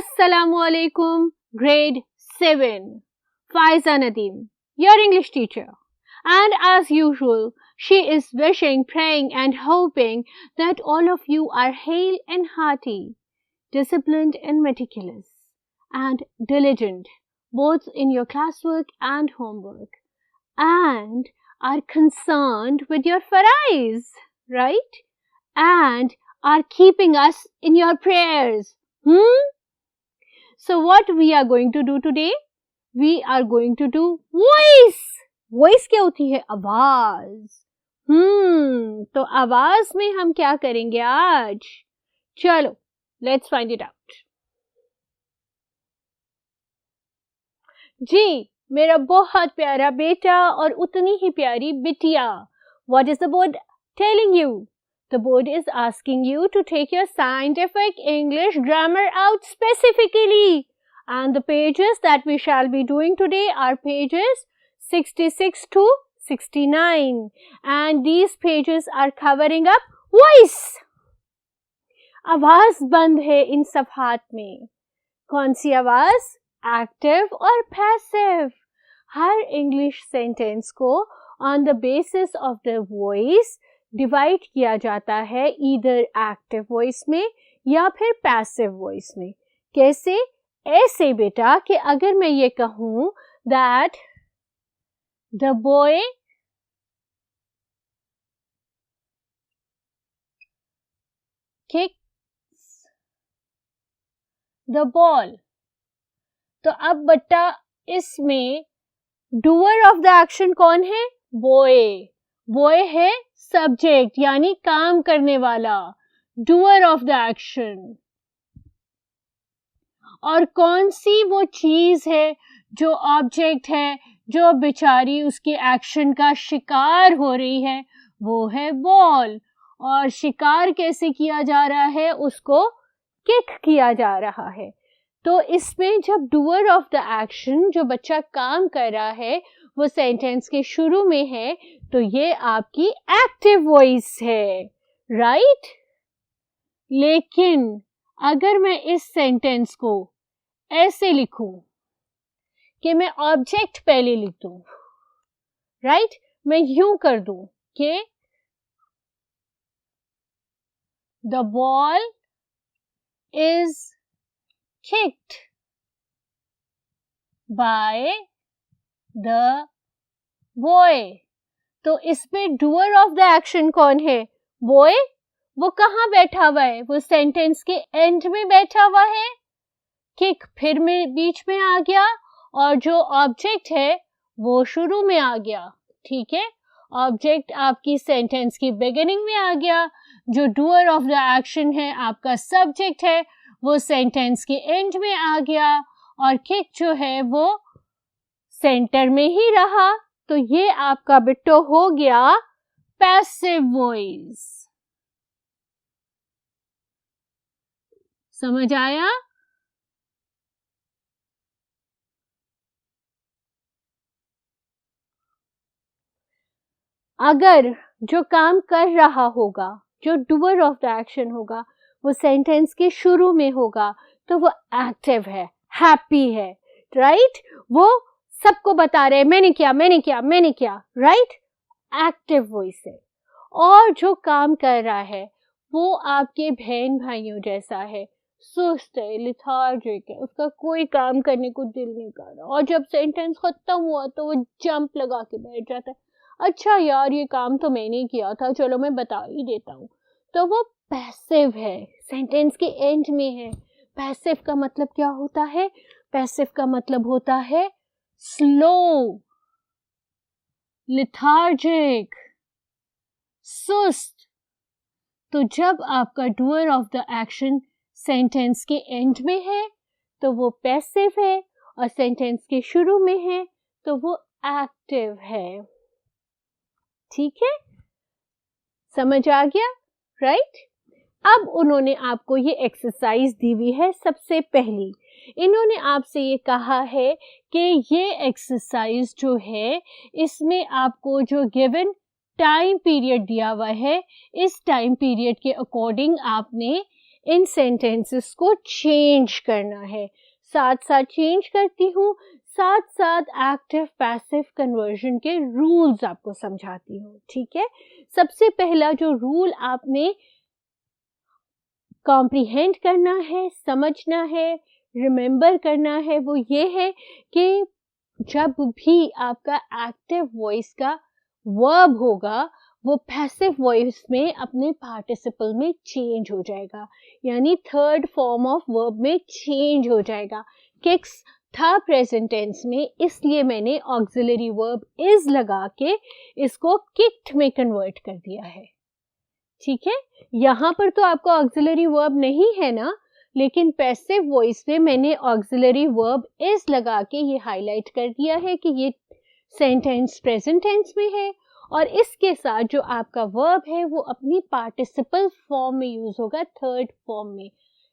Assalamualaikum, grade 7. Faiza Nadeem, your English teacher. And as usual, she is wishing, praying and hoping that all of you are hale and hearty, disciplined and meticulous, and diligent, both in your classwork and homework, and are concerned with your farais, right? And are keeping us in your prayers. So what we are going to do today? We are going to do voice. Voice क्या होती है? आवाज. तो आवाज में हम क्या करेंगे आज? चलो, let's find it out. जी, मेरा बहुत प्यारा बेटा और उतनी ही प्यारी बिटिया. What is the board telling you? The board is asking you to take your scientific English grammar out specifically. And the pages that we shall be doing today are pages 66 to 69. And these pages are covering up voice. आवाज बंद है इन सफ़हात में. कौन सी आवाज? Active और passive. हर English sentence को on the basis of the voice divide किया जाता है ईदर एक्टिव वॉइस में या फिर पैसिव वॉइस में. कैसे? ऐसे बेटा कि अगर मैं ये कहूं that the boy kicks the ball, तो अब बेटा इसमें डूअर ऑफ द एक्शन कौन है? बॉय. बॉय है सब्जेक्ट यानी काम करने वाला, डूअर ऑफ द एक्शन. और कौन सी वो चीज है जो ऑब्जेक्ट है, जो बेचारी उसके एक्शन का शिकार हो रही है? वो है बॉल. और शिकार कैसे किया जा रहा है? उसको किक किया जा रहा है. तो इसमें जब डूअर ऑफ द एक्शन, जो बच्चा काम कर रहा है, वो सेंटेंस के शुरू में है, तो ये आपकी एक्टिव वॉइस है, राइट? लेकिन अगर मैं इस सेंटेंस को ऐसे लिखूं कि मैं ऑब्जेक्ट पहले लिख दूं, राइट? मैं यूं कर दूं कि the ball is kicked by the boy. तो इसमें डूअर ऑफ द एक्शन कौन है? बॉय. वो कहाँ बैठा हुआ है? वो सेंटेंस के एंड में बैठा हुआ है. किक फिर में बीच में आ गया और जो ऑब्जेक्ट है वो शुरू में आ गया. ठीक है, ऑब्जेक्ट आपकी सेंटेंस की बिगिनिंग में आ गया. जो डूअर ऑफ द एक्शन है आपका सब्जेक्ट है, वो सेंटेंस के एंड में आ गया. और किक जो है वो सेंटर में ही रहा. तो ये आपका बिट्टो हो गया पैसिव वॉइस. समझ आया? अगर जो काम कर रहा होगा, जो डूअर ऑफ द एक्शन होगा, वो सेंटेंस के शुरू में होगा, तो वो एक्टिव है, हैप्पी है, राइट? वो सबको बता रहे मैंने किया, मैंने किया, मैंने किया, राइट? एक्टिव वॉइस है. और जो काम कर रहा है वो आपके बहन भाइयों जैसा है, सुस्त है, लिथार्जिक है, उसका कोई काम करने को दिल नहीं कर रहा. और जब सेंटेंस खत्म हुआ तो वो जंप लगा के बैठ जाता है. अच्छा यार, ये काम तो मैंने किया था, चलो मैं बता ही देता हूँ. तो वो पैसिव है, सेंटेंस के एंड में है. पैसिव का मतलब क्या होता है? पैसिव का मतलब होता है स्लो, लिथार्जिक, सुस्त. तो जब आपका doer of the action sentence के एंड में है तो वो पैसिव है, और सेंटेंस के शुरू में है तो वो एक्टिव है. ठीक है, समझ आ गया, राइट? अब उन्होंने आपको ये एक्सरसाइज दी हुई है. सबसे पहली इन्होंने आपसे ये कहा है कि ये एक्सरसाइज जो है, इसमें आपको जो गिवन टाइम पीरियड दिया हुआ है, इस टाइम पीरियड के अकॉर्डिंग आपने इन सेंटेंसेस को चेंज करना है। साथ साथ चेंज करती हूँ, साथ साथ एक्टिव पैसिव कन्वर्जन के रूल्स आपको समझाती हूँ। ठीक है, सबसे पहला जो रूल आपने कॉम्प्रिहेंड करना है, समझना है, रिमेंबर करना है, वो ये है कि जब भी आपका एक्टिव वॉइस का वर्ब होगा वो पैसिव वॉइस में अपने पार्टिसिपल में चेंज हो जाएगा, यानी थर्ड फॉर्म ऑफ वर्ब में चेंज हो जाएगा। किक्स था प्रेजेंट टेंस में, इसलिए मैंने ऑक्सिलरी वर्ब इज लगा के इसको किक्ड में कन्वर्ट कर दिया है। ठीक है, यहाँ पर तो आपका ऑक्सिलरी वर्ब नहीं है ना, लेकिन पैसिव वॉइस में मैंने ऑक्सिलरी वर्ब इज लगा के ये हाईलाइट कर दिया है कि ये सेंटेंस प्रेजेंट टेंस में है, और इसके साथ जो आपका वर्ब है वो अपनी पार्टिसिपल फॉर्म में यूज होगा, थर्ड फॉर्म में।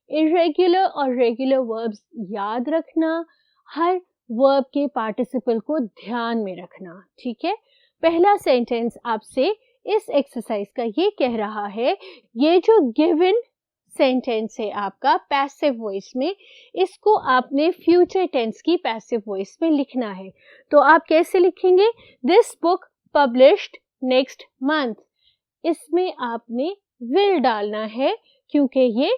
इरेगुलर और रेगुलर वर्ब्स याद रखना, हर वर्ब के पार्टिसिपल को ध्यान में रखना। ठीक है, पहला सेंटेंस आपसे इस एक्सरसाइज का ये कह रहा है, ये जो गिवन सेंटेंस है आपका पैसिव वॉइस में, इसको आपने फ्यूचर टेंस की पैसिव वॉइस में लिखना है। तो आप कैसे लिखेंगे? This book published next month. इसमें आपने विल डालना है क्योंकि ये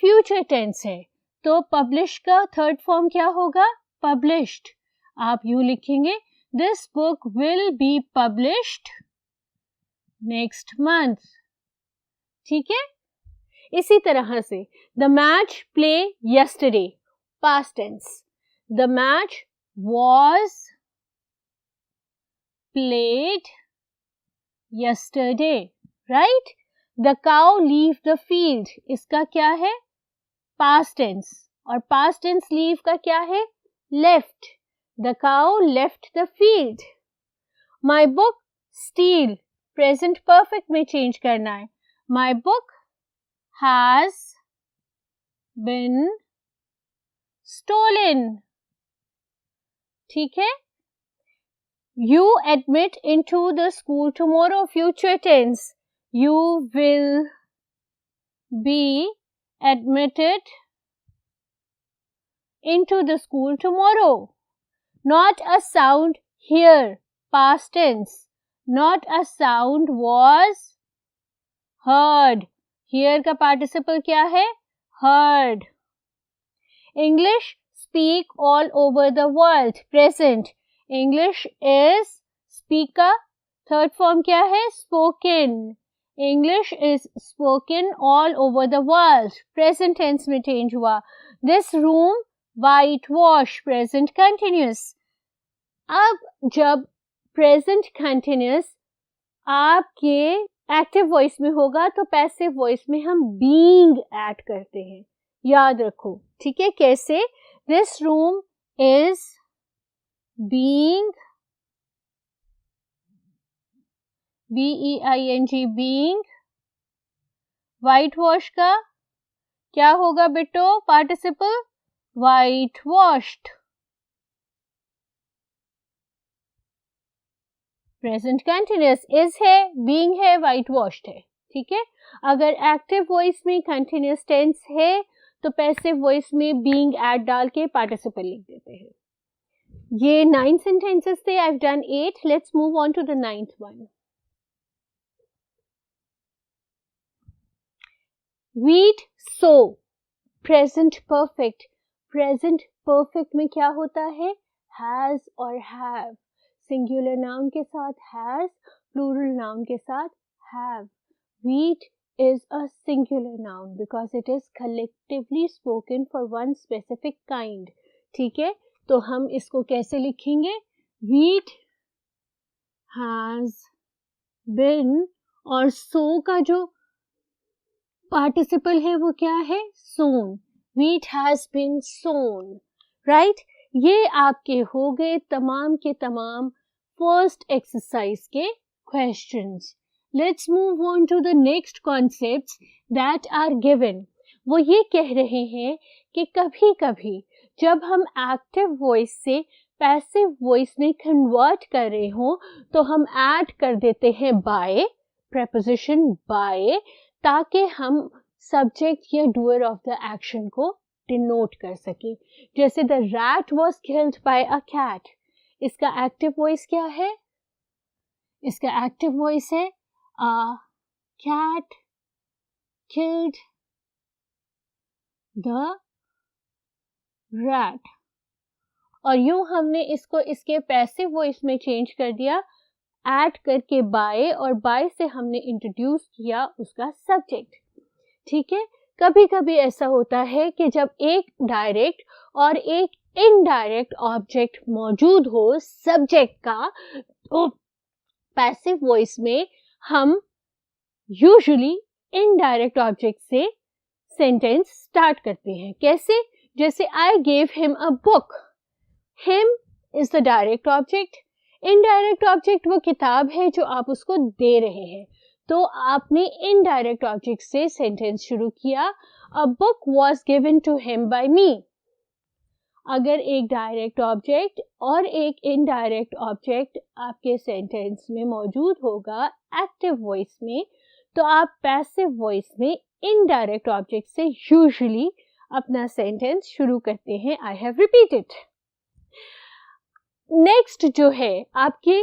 फ्यूचर टेंस है। तो पब्लिश का थर्ड फॉर्म क्या होगा? पब्लिश्ड। आप यूं लिखेंगे, this book will be published next month. ठीक है, इसी तरह से the match play yesterday, past tense, the match was played yesterday, right? The cow leave the field, इसका क्या है? past tense, और past tense leave का क्या है? left. The cow left the field. My book steal, present perfect में change करना है। My book has been stolen. ठीक है, you admit into the school tomorrow, future tense, you will be admitted into the school tomorrow. Not a sound here, past tense, not a sound was heard. Here का participle क्या है? heard. English speak all over the world, present. English is speaker, third form क्या है? spoken. English is spoken all over the world, present tense में change हुआ। This room whitewash, present continuous. अब जब present continuous आपके active voice में होगा तो पैसिव वॉइस में हम being ऐड करते हैं, याद रखो। ठीक है, कैसे? This room is being, B-E-I-N-G, being, whitewash का क्या होगा बेटो? Participle whitewashed. Present continuous is है, being है, whitewashed है। ठीक है, अगर एक्टिव वॉइस में कंटिन्यूअस टेंस है तो पैसिव वॉइस में being ऐड डाल के पार्टिसिपल लिख देते हैं। ये 9 sentences थे, I've done 8. Let's move on to the 9th one. Read so, present perfect. Present perfect में क्या होता है? has और have. Singular noun के साथ has, plural noun के साथ have. Read is a singular noun because it is collectively spoken for one specific kind. ठीक है, तो हम इसको कैसे लिखेंगे? Wheat has been, और so का जो पार्टिसिपल है वो क्या है? sown. Wheat has been sown, right? ये आपके हो गए तमाम के तमाम फर्स्ट एक्सरसाइज के questions. Let's move on to the next concepts that are given. वो ये कह रहे हैं कि कभी कभी जब हम एक्टिव वॉइस से पैसिव वॉइस में कन्वर्ट कर रहे हो तो हम ऐड कर देते हैं बाय, preposition बाय, ताकि हम सब्जेक्ट या डूअर ऑफ द एक्शन को डिनोट कर सके। जैसे the rat was killed by a cat, इसका एक्टिव वॉइस क्या है? इसका एक्टिव वॉइस है a cat killed the rat. और यूं हमने इसको इसके पैसिव वॉइस में चेंज कर दिया ऐड करके बाय, और बाय से हमने इंट्रोड्यूस किया उसका सब्जेक्ट। ठीक है, कभी कभी ऐसा होता है कि जब एक डायरेक्ट और एक इनडायरेक्ट ऑब्जेक्ट मौजूद हो सब्जेक्ट का, तो पैसिव वॉइस में हम यूजुअली इनडायरेक्ट ऑब्जेक्ट से सेंटेंस स्टार्ट करते हैं। कैसे? जैसे I gave him a book, him is the direct object, indirect object वो किताब है जो आप उसको दे रहे हैं। तो आपने इनडायरेक्ट ऑब्जेक्ट से सेंटेंस शुरू किया, a book was given to him by me. अगर एक डायरेक्ट ऑब्जेक्ट और एक इनडायरेक्ट ऑब्जेक्ट आपके सेंटेंस में मौजूद होगा एक्टिव वॉइस में, तो आप पैसिव वॉइस में इनडायरेक्ट ऑब्जेक्ट से यूजुअली अपना सेंटेंस शुरू करते हैं। I have repeated. नेक्स्ट जो है आपके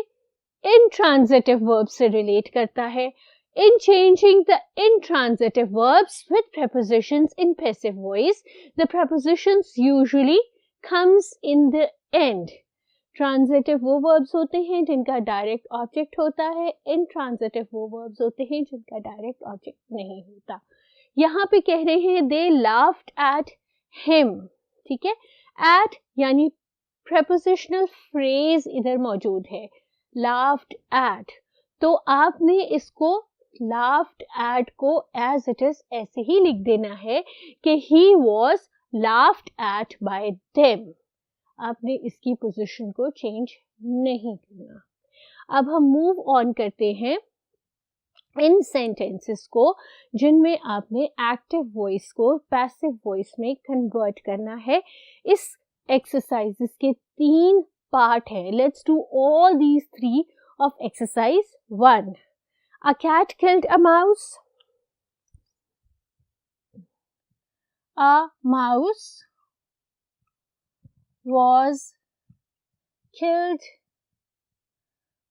intransitive verbs से रिलेट करता है। In changing the intransitive verbs with prepositions in passive voice, the prepositions usually comes in the end. Transitive वो verbs होते हैं जिनका डायरेक्ट ऑब्जेक्ट होता है, intransitive वो verbs होते हैं जिनका डायरेक्ट ऑब्जेक्ट नहीं होता। यहाँ पे कह रहे हैं they laughed at him, ठीक है, at यानी prepositional phrase इधर मौजूद है, laughed at, तो आपने इसको laughed at को as it is ऐसे ही लिख देना है कि he was laughed at by them। आपने इसकी पोजीशन को चेंज नहीं करना। अब हम मूव ऑन करते हैं इन सेंटेंसेस को जिनमें आपने एक्टिव वॉइस को पैसिव वॉइस में कन्वर्ट करना है। इस एक्सरसाइजेस के 3 पार्ट है। Let's do all these 3 of exercise 1। A cat killed a mouse. A mouse was killed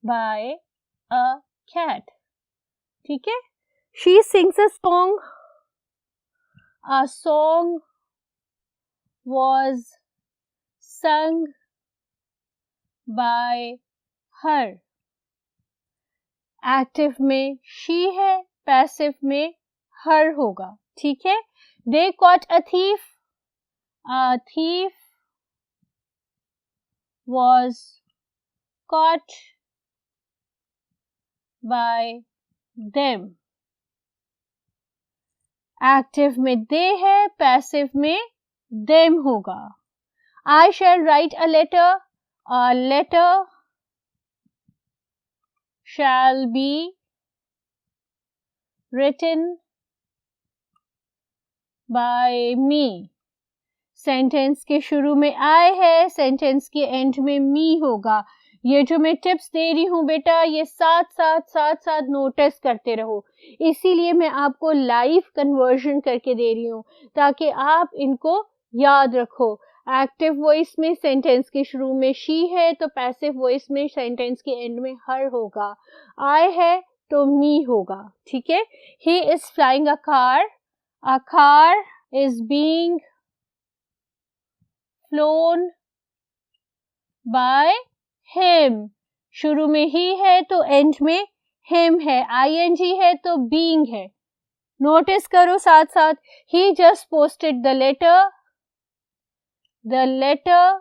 by a cat. ठीक है? She sings a song. A song was sung by her. Active में she है, passive में her होगा। ठीक है? They caught a thief. A thief was caught by them. Active में they है, पैसिव में them होगा। I shall write a letter. A letter shall be written by me. Sentence के शुरू में I है, सेंटेंस के एंड में me होगा। ये जो मैं टिप्स दे रही हूँ बेटा, ये साथ नोटिस करते रहो, इसीलिए मैं आपको लाइव कन्वर्जन करके दे रही हूँ ताकि आप इनको याद रखो। एक्टिव वॉइस में सेंटेंस के शुरू में she है तो पैसिव वॉइस में सेंटेंस के एंड में her होगा। I है तो me होगा। ठीक है? He is flying a car. A car is being flown by him. शुरू में he है तो एंड में him है, ing है तो being है। नोटिस करो साथ। He just posted the letter. The letter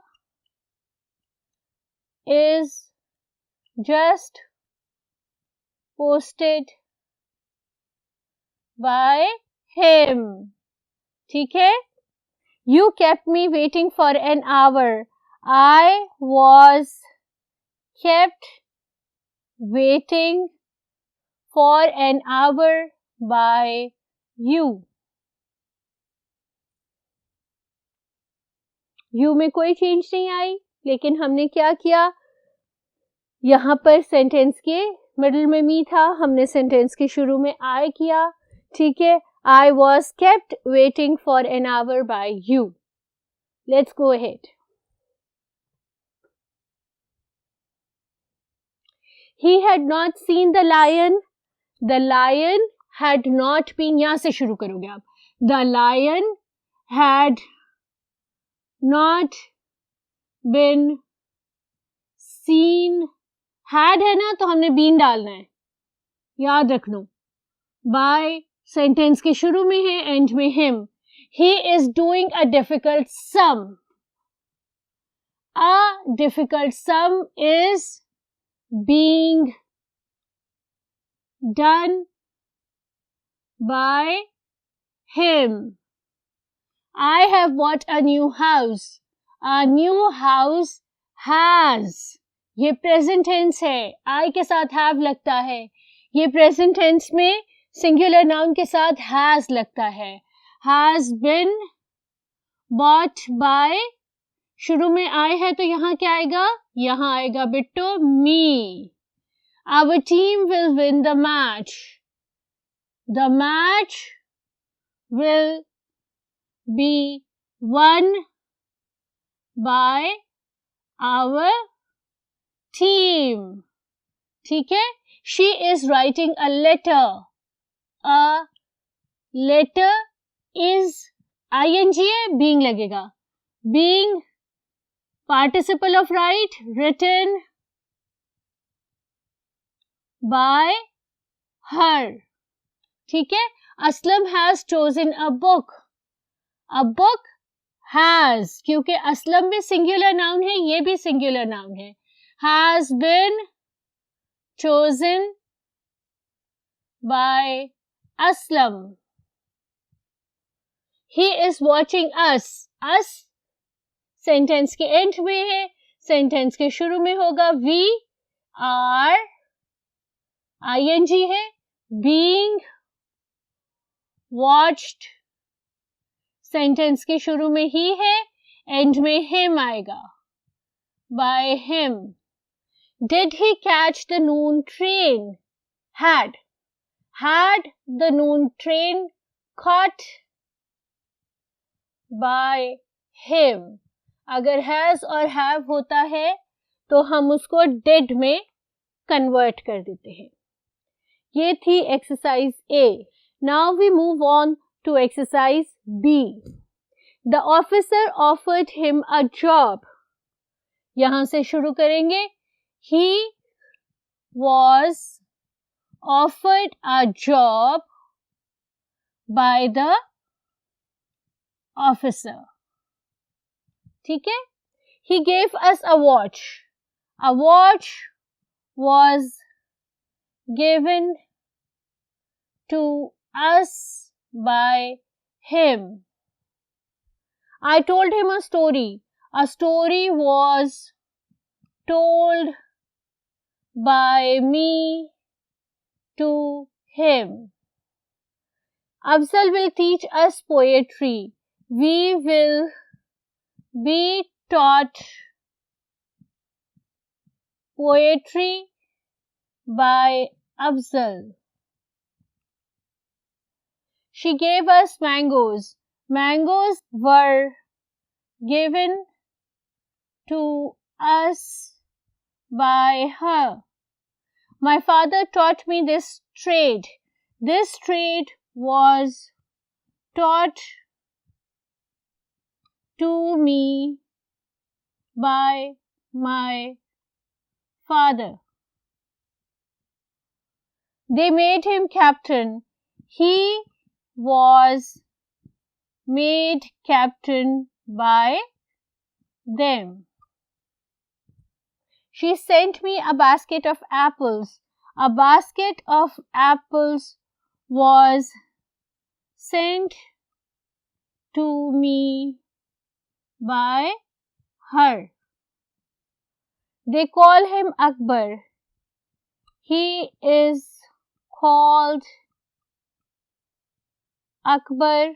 is just posted by him. ठीक है? You kept me waiting for an hour. I was kept waiting for an hour by you. You में कोई change नहीं आई, लेकिन हमने क्या किया, यहाँ पर सेंटेंस के मिडिल में मी था, हमने सेंटेंस के शुरू में आई किया। ठीक है? I was kept waiting for an hour by you. Let's go ahead. He had not seen the lion. The lion had not been, यहाँ से शुरू करोगे आप. The lion had not been seen. Had है ना, तो हमने been डालना है, याद रखना. By sentence के शुरू में है, end में him. He is doing a difficult sum. A difficult sum is being done by him. I have bought a new house. A new house has. ये present tense है. I के साथ have लगता है. ये present tense में singular noun के साथ has लगता है. Has been bought by. शुरू में I है तो यहाँ क्या आएगा? यहाँ आएगा Bitto me. Our team will win the match. The match will be won by our team. ठीक है? She is writing a letter. A letter is ing है, being लगेगा. Being participle of write, written by her. ठीक है? Aslam has chosen a book. A book has, क्योंकि असलम भी singular noun है, ये भी singular noun है. Has been chosen by Aslam. He is watching us. Us sentence के end में है, sentence के शुरू में होगा. We are ing है, being watched सेंटेंस के शुरू में ही है, एंड में him आएगा. By him. Did he catch the noon train? Had. Had the noon train caught by him. अगर has और have होता है तो हम उसको did में कन्वर्ट कर देते हैं. ये थी exercise A. Now we move on to exercise B. The officer offered him a job. यहां से शुरू करेंगे. He was offered a job by the officer. ठीक है? He gave us a watch. A watch was given to us by him. I told him a story. A story was told by me to him. Afzal will teach us poetry. We will be taught poetry by Afzal. She gave us mangoes. Mangoes were given to us by her. My father taught me this trade. This trade was taught to me by my father. They made him captain. He was made captain by them. She sent me a basket of apples. A basket of apples was sent to me by her. They call him Akbar. He is called Akbar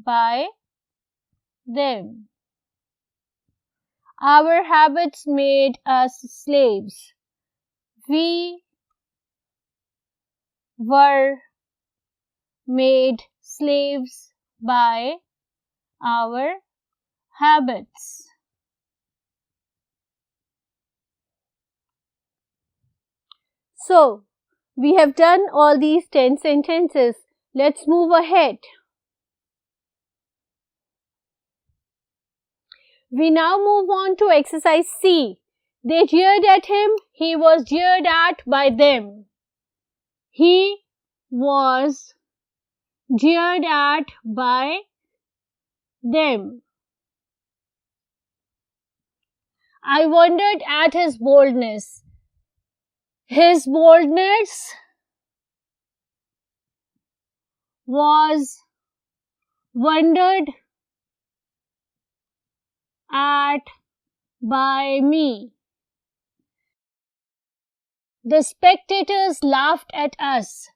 by them. Our habits made us slaves. We were made slaves by our habits. So, we have done all these 10 sentences. Let's move ahead. We now move on to exercise C. They jeered at him. He was jeered at by them. He was jeered at by them. I wondered at his boldness. His boldness was wondered at by me. The spectators laughed at us.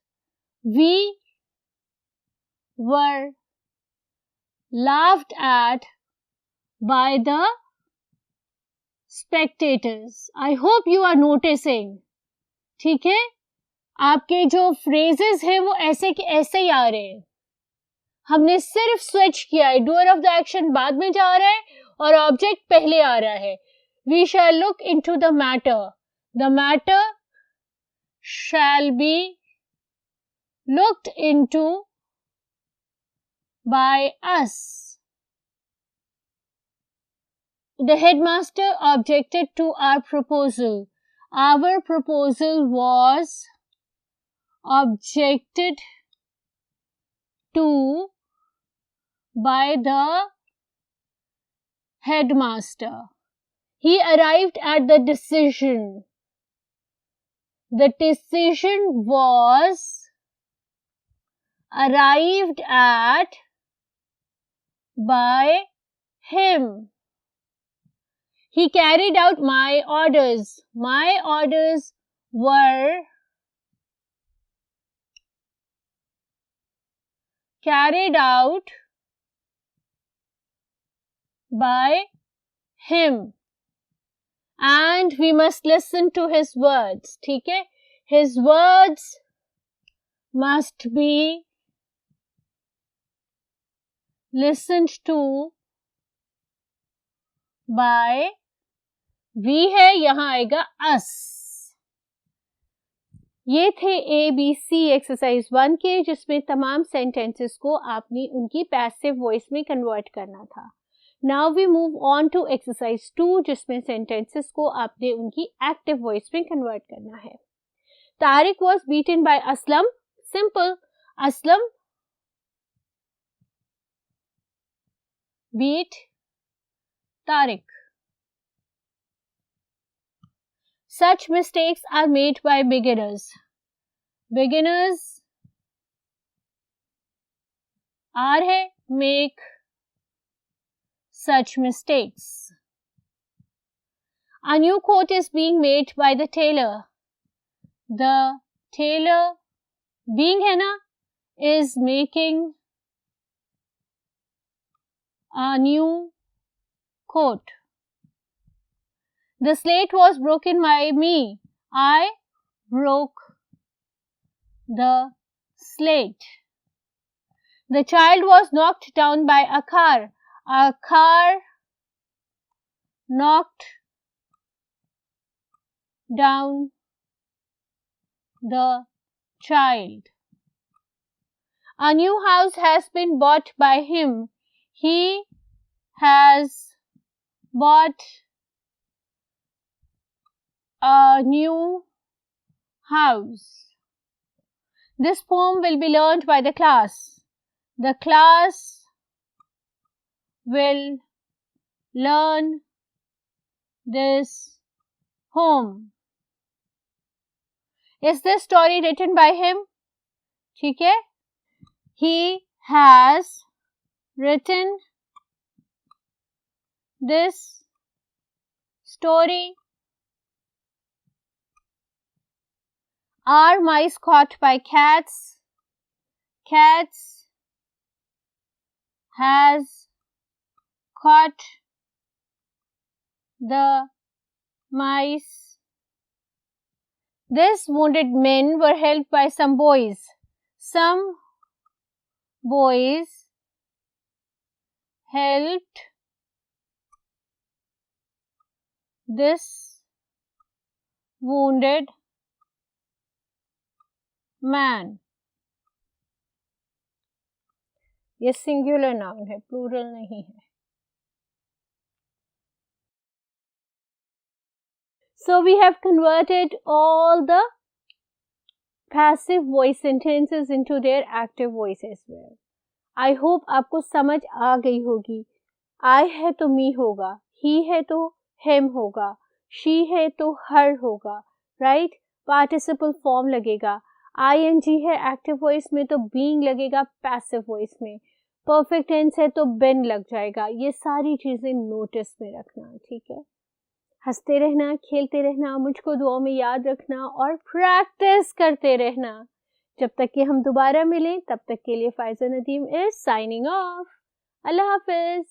We were laughed at by the spectators. I hope you are noticing. ठीक है, आपके जो phrases हैं वो ऐसे के ऐसे ही आ रहे हैं. हमने सिर्फ switch किया है. Doer of the action बाद में जा रहा है और object पहले आ रहा है. We shall look into the matter. The matter shall be looked into by us. The headmaster objected to our proposal. Our proposal was objected to by the headmaster. He arrived at the decision. The decision was arrived at by him. He carried out my orders. My orders were carried out by him. And we must listen to his words. ठीक है? His words must be listened to by, we है, यहाँ आएगा us. ये थे ABC exercise 1 के, जिसमें तमाम सेंटेंसेस को आपने उनकी पैसिव वॉइस में कन्वर्ट करना था. Now we move on to exercise 2, जिसमें सेंटेंसेस को आपने उनकी एक्टिव वॉइस में कन्वर्ट करना है. Tariq was beaten by Aslam. Simple. Aslam beat Tariq. Such mistakes are made by beginners. Beginners are है make such mistakes. A new coat is being made by the tailor. The tailor being है ना is making a new coat. The slate was broken by me. I broke the slate. The child was knocked down by a car. A car knocked down the child. A new house has been bought by him. He has bought a new house. This poem will be learned by the class. The class will learn this poem. Is this story written by him? ठीक है? He has written this story. Are mice caught by cats? Cats has caught the mice. These wounded men were helped by some boys. Some boys helped this wounded man. ये singular noun है, plural नहीं है. So we have converted all the passive voice sentences into their active voice as well. I hope आपको समझ आ गई होगी. I है तो me होगा, he है तो him होगा, she है तो her होगा, right? Participle form लगेगा. ing है active voice में तो being लगेगा passive voice में. Perfect tense है तो been लग जाएगा. ये सारी चीजें नोटिस में रखना, ठीक है? हंसते रहना, खेलते रहना, मुझको दुआओं में याद रखना और प्रैक्टिस करते रहना. जब तक कि हम दोबारा मिलें, तब तक के लिए Pfizer Nadeem is signing off. Allah Hafiz.